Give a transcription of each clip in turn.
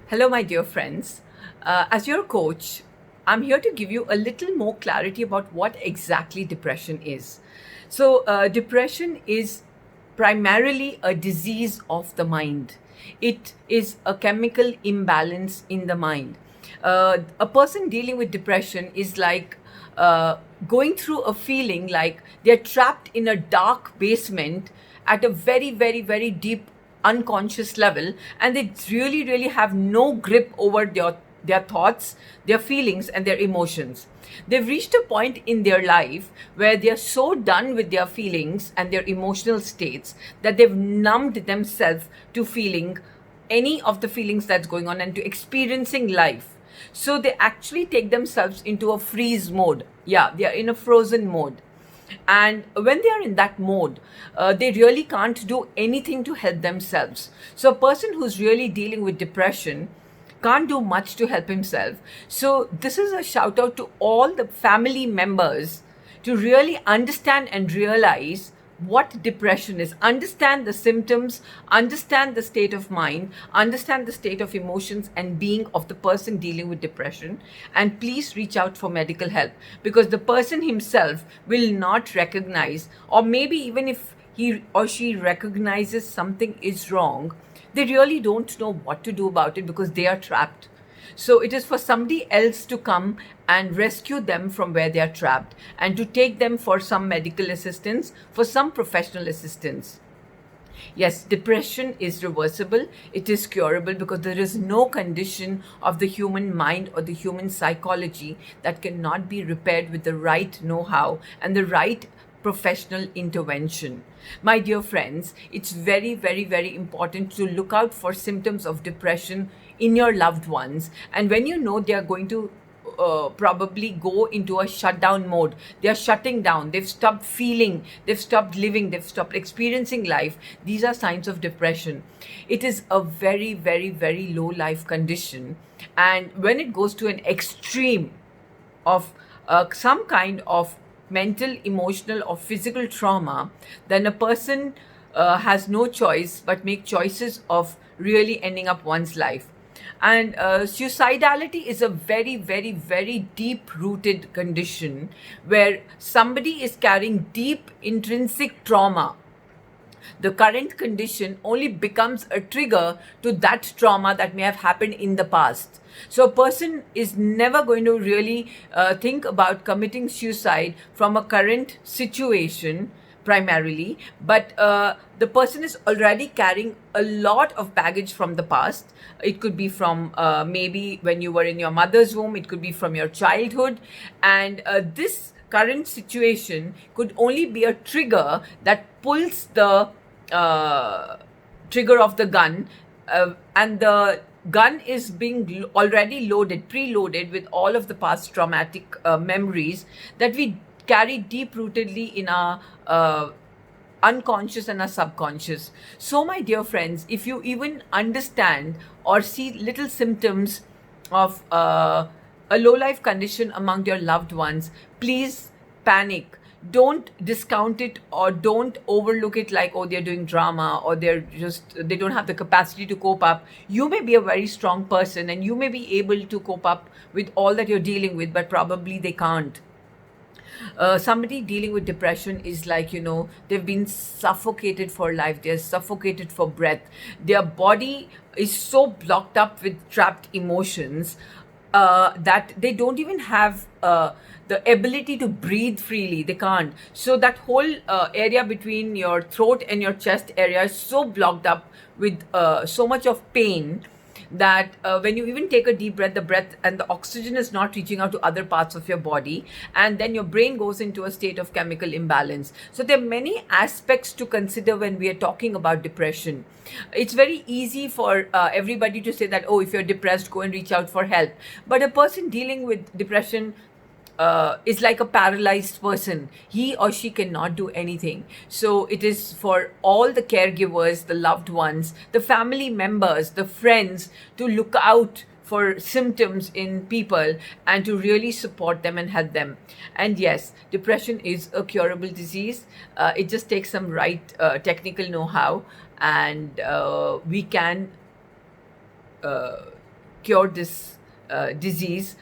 Hello, my dear friends. As your coach, I'm here to give you a little more clarity about what exactly depression is. Depression is primarily a disease of the mind. It is a chemical imbalance in the mind. A person dealing with depression is like uh, going through a feeling like they're trapped in a dark basement at a very, very, very deep unconscious level, and they really have no grip over their thoughts, their feelings, and their emotions. They've reached a point in their life where they are so done with their feelings and their emotional states that they've numbed themselves to feeling any of the feelings that's going on and to experiencing life. So they actually take themselves into a freeze mode. Yeah, they are in a frozen mode. And when they are in that mode, they really can't do anything to help themselves. So a person who's really dealing with depression can't do much to help himself. So this is a shout out to all the family members to really understand and realize what depression is. Understand the symptoms, understand the state of mind, understand the state of emotions and being of the person dealing with depression, and please reach out for medical help, because the person himself will not recognize, or maybe even if he or she recognizes something is wrong, they really don't know what to do about it because they are trapped. So it is for somebody else to come and rescue them from where they are trapped and to take them for some medical assistance, for some professional assistance. Yes, depression is reversible. It is curable because there is no condition of the human mind or the human psychology that cannot be repaired with the right know-how and the right professional intervention. My dear friends, it's very important to look out for symptoms of depression in your loved ones. And when you know they are going to probably go into a shutdown mode. They are shutting down. They've stopped feeling. They've stopped living. They've stopped experiencing life. These are signs of depression. It is a very low life condition. And when it goes to an extreme of some kind of mental, emotional, or physical trauma, then a person has no choice but make choices of really ending up one's life. And suicidality is a very deep rooted condition where somebody is carrying deep intrinsic trauma. The current condition only becomes a trigger to that trauma that may have happened in the past. So a person is never going to really think about committing suicide from a current situation primarily, but the person is already carrying a lot of baggage from the past. It could be from maybe when you were in your mother's womb, it could be from your childhood, and this current situation could only be a trigger that pulls the trigger of the gun, and the gun is being already loaded, preloaded with all of the past traumatic memories that we carry deep rootedly in our unconscious and our subconscious. So my dear friends, if you even understand or see little symptoms of a low life condition among your loved ones, please panic. Don't discount it or don't overlook it like, oh, they're doing drama or they don't have the capacity to cope up. You may be a very strong person and you may be able to cope up with all that you're dealing with, but probably they can't. Somebody dealing with depression is like, they've been suffocated for life. They're suffocated for breath. Their body is so blocked up with trapped emotions that they don't even have the ability to breathe freely. They can't. So that whole area between your throat and your chest area is so blocked up with so much of pain that when you even take a deep breath, the breath and the oxygen is not reaching out to other parts of your body, and then your brain goes into a state of chemical imbalance. So there are many aspects to consider when we are talking about depression. It's very easy for everybody to say that, oh, if you're depressed, go and reach out for help. But a person dealing with depression is like a paralyzed person. He or she cannot do anything. So it is for all the caregivers, the loved ones, the family members, the friends to look out for symptoms in people and to really support them and help them. And yes, depression is a curable disease. It just takes some right technical know-how, and we can cure this disease.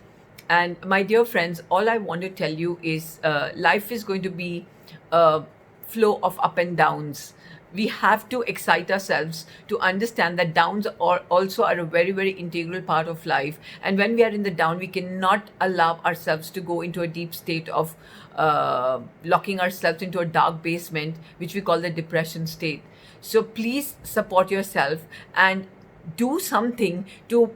And my dear friends, all I want to tell you is life is going to be a flow of up and downs. We have to excite ourselves to understand that downs are also are a very, very integral part of life. And when we are in the down, we cannot allow ourselves to go into a deep state of locking ourselves into a dark basement, which we call the depression state. So please support yourself and do something to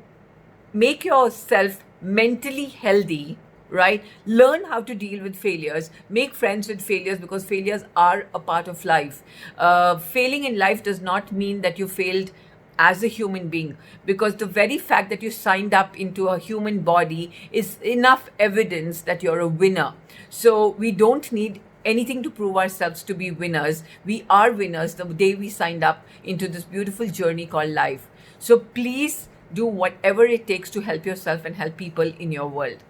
make yourself mentally healthy, right? Learn how to deal with failures, make friends with failures, because failures are a part of life. Failing in life does not mean that you failed as a human being, because the very fact that you signed up into a human body is enough evidence that you're a winner. So we don't need anything to prove ourselves to be winners. We are winners the day we signed up into this beautiful journey called life. So please do whatever it takes to help yourself and help people in your world.